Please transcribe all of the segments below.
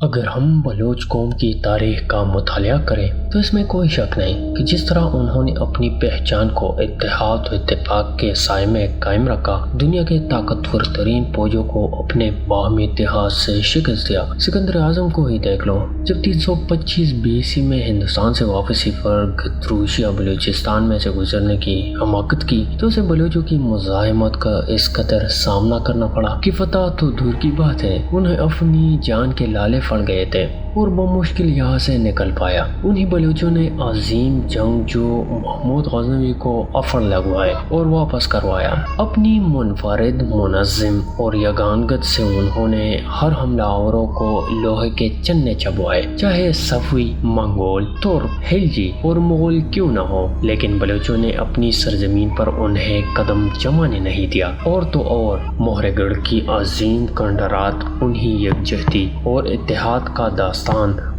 اگر ہم بلوچ قوم کی تاریخ کا مطالعہ کریں تو اس میں کوئی شک نہیں کہ جس طرح انہوں نے اپنی پہچان کو اتحاد و اتفاق کے سائے میں قائم رکھا، دنیا کے طاقتور ترین فوجوں کو اپنے باہمی اتحاد سے شکست دیا۔ سکندر اعظم کو ہی دیکھ لو، جب 325 BC میں ہندوستان سے واپسی پر گتروشیا بلوچستان میں سے گزرنے کی حماقت کی تو اسے بلوچوں کی مزاحمت کا اس قدر سامنا کرنا پڑا کہ فتح تو دور کی بات ہے، انہیں اپنی جان کے لالے پڑ گئے تھے اور بمشکل یہاں سے نکل پایا۔ انہی بلوچوں نے عظیم جنگجو محمود غزنوی کو افڑ لگوائے اور واپس کروایا۔ اپنی منفرد، منظم اور یگانگت سے انہوں نے ہر حملہ آوروں کو لوہے کے چنے چبوائے، چاہے صفوی، منگول، ترک، خلجی اور مغل کیوں نہ ہو، لیکن بلوچوں نے اپنی سرزمین پر انہیں قدم جمانے نہیں دیا۔ اور تو اور مہر گڑھ کی عظیم کنڈرات انہی یکجہتی اور اتحاد کا داستان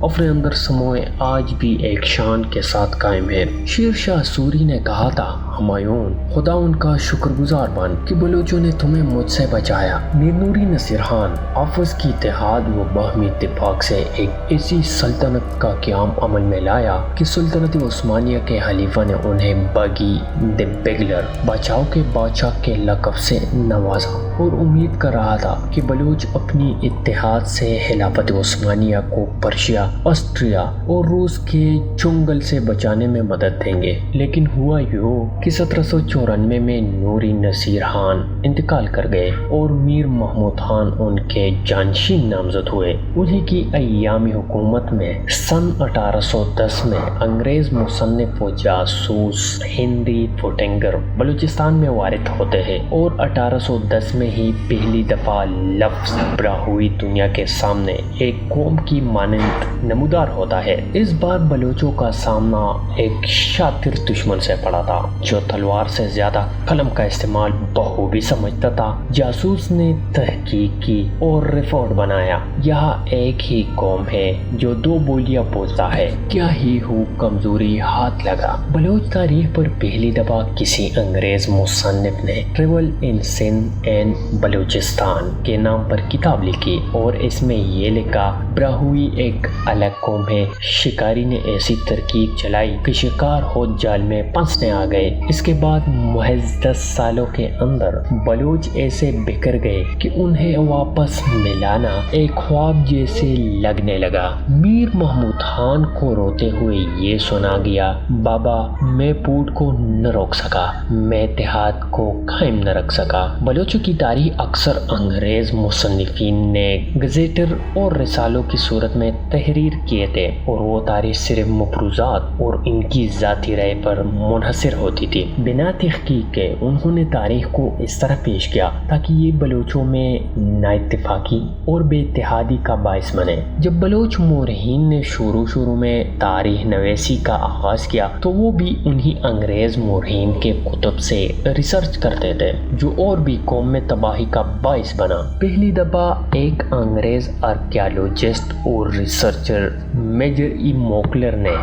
اپنے اندر سموئے آج بھی ایک شان کے ساتھ قائم ہے۔ شیر شاہ سوری نے کہا تھا، ہمایون خدا ان کا شکر گزار بن کہ بلوچوں نے تمہیں مجھ سے بچایا۔ میر نوری نصیر خان آپس کی اتحاد و باہمی اتفاق سے ایک ایسی سلطنت کا قیام عمل میں لایا کہ سلطنت عثمانیہ کے خلیفہ نے انہیں باغی دی بگلر، بچاؤ کے بادشاہ کے لقب سے نوازا اور امید کر رہا تھا کہ بلوچ اپنی اتحاد سے خلافت عثمانیہ کو پرشیا، آسٹریا اور روس کے چنگل سے بچانے میں مدد دیں گے۔ لیکن ہوا یوں کہ 1794 میں نوری نصیر خان انتقال کر گئے اور میر محمود خان ان کے جانشین نامزد ہوئے۔ انہیں کی ایام حکومت میں سن 1810 میں انگریز مصنف و جاسوس ہنری فوٹنگر بلوچستان میں وارد ہوتے ہیں اور 1810 میں ہی پہلی دفعہ لفظ براہوئی دنیا کے سامنے ایک قوم کی مانند نمودار ہوتا ہے۔ اس بار بلوچوں کا سامنا ایک شاطر دشمن سے پڑا تھا جو تلوار سے زیادہ قلم کا استعمال بخوبی سمجھتا تھا۔ جاسوس نے تحقیق کی اور رپورٹ بنایا، یہاں ایک ہی قوم ہے جو دو بولیاں بولتا ہے، کیا ہی ہو کمزوری ہاتھ لگا۔ بلوچ تاریخ پر پہلی دفعہ کسی انگریز مصنف نے travel in Sindh and Balochistan کے نام پر کتاب لکھی اور اس میں یہ لکھا، براہوئی ایک الگ قوم ہے۔ شکاری نے ایسی ترکیب چلائی کہ شکار ہو جال میں پھنسنے آ گئے۔ اس کے بعد محض 10 سالوں کے اندر بلوچ ایسے بکھر گئے کہ انہیں واپس ملانا ایک خواب جیسے لگنے لگا۔ میر محمود خان کو روتے ہوئے یہ سنا گیا، بابا میں پوٹ کو نہ روک سکا، میں اتحاد کو قائم نہ رکھ سکا۔ بلوچوں کی تاریخ اکثر انگریز مصنفین نے گزیٹر اور رسالوں کی صورت میں تحریر کیے تھے اور وہ تاریخ صرف مفروضات اور ان کی ذاتی رائے پر منحصر ہوتی تھی۔ بنا تحقیق کے انہوں نے تاریخ کو اس طرح پیش کیا تاکہ یہ بلوچوں میں نا اتفاقی اور بے اتحادی کا باعث بنے۔ جب بلوچ مورخین نے شروع میں تاریخ نویسی کا آغاز کیا تو وہ بھی انہی انگریز مورخین کے کتب سے ریسرچ کرتے تھے جو اور بھی قوم میں تباہی کا باعث بنا۔ پہلی دفعہ ایک انگریز آرکیالوجسٹ اور ریسرچر میجر ای موکلر نے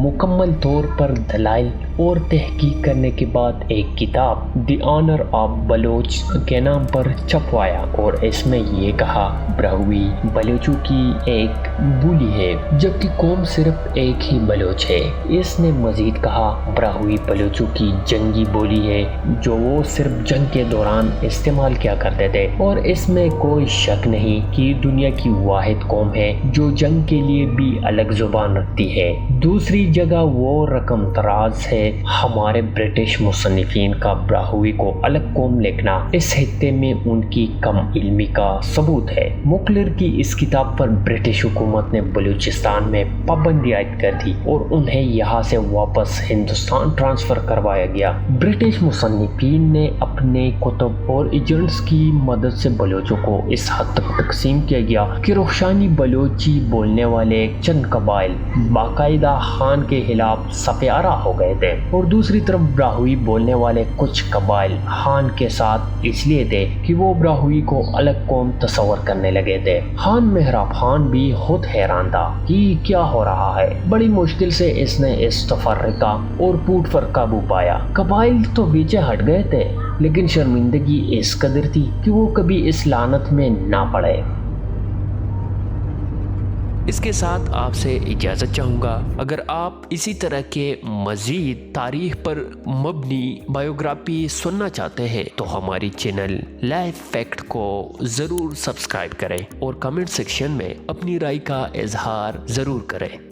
مکمل طور پر دلائل اور تحقیق کرنے کے بعد ایک کتاب دی آنر آف بلوچ کے نام پر چھپوایا اور اس میں یہ کہا، براہوئی بلوچوں کی ایک بولی ہے جبکہ قوم صرف ایک ہی بلوچ ہے۔ اس نے مزید کہا، براہوئی بلوچوں کی جنگی بولی ہے جو وہ صرف جنگ کے دوران استعمال کیا کرتے تھے اور اس میں کوئی شک نہیں کہ دنیا کی واحد قوم ہے جو جنگ کے لیے بھی الگ زبان رکھتی ہے۔ دوسری جگہ وہ رقم تراز ہے۔ ہمارے برٹش مصنفین کا براہوئی کو الگ قوم لکھنا اس خطے میں ان کی کم علمی کا ثبوت ہے۔ موکلر کی اس کتاب پر برٹش حکومت نے بلوچستان میں پابندی عائد کر دی اور انہیں یہاں سے واپس ہندوستان ٹرانسفر کروایا گیا۔ برٹش مصنفین نے اپنے کتب اور ایجنٹس کی مدد سے بلوچوں کو اس حد تک تقسیم کیا گیا کہ رخشانی بلوچی بولنے والے چند قبائل باقاعدہ خان کے خلاف صف آرا ہو گئے تھے اور دوسری طرف براہوئی بولنے والے کچھ قبائل خان کے ساتھ اس لیے تھے کہ وہ براہوئی کو الگ قوم تصور کرنے لگے تھے۔ خان مہراب خان بھی خود حیران تھا کہ کیا ہو رہا ہے۔ بڑی مشکل سے اس نے اس تفرقہ اور پوٹ پر قابو پایا۔ قبائل تو پیچھے ہٹ گئے تھے لیکن شرمندگی اس قدر تھی کہ وہ کبھی اس لعنت میں نہ پڑے۔ اس کے ساتھ آپ سے اجازت چاہوں گا۔ اگر آپ اسی طرح کے مزید تاریخ پر مبنی بایوگرافی سننا چاہتے ہیں تو ہماری چینل لائف فیکٹ کو ضرور سبسکرائب کریں اور کمنٹ سیکشن میں اپنی رائے کا اظہار ضرور کریں۔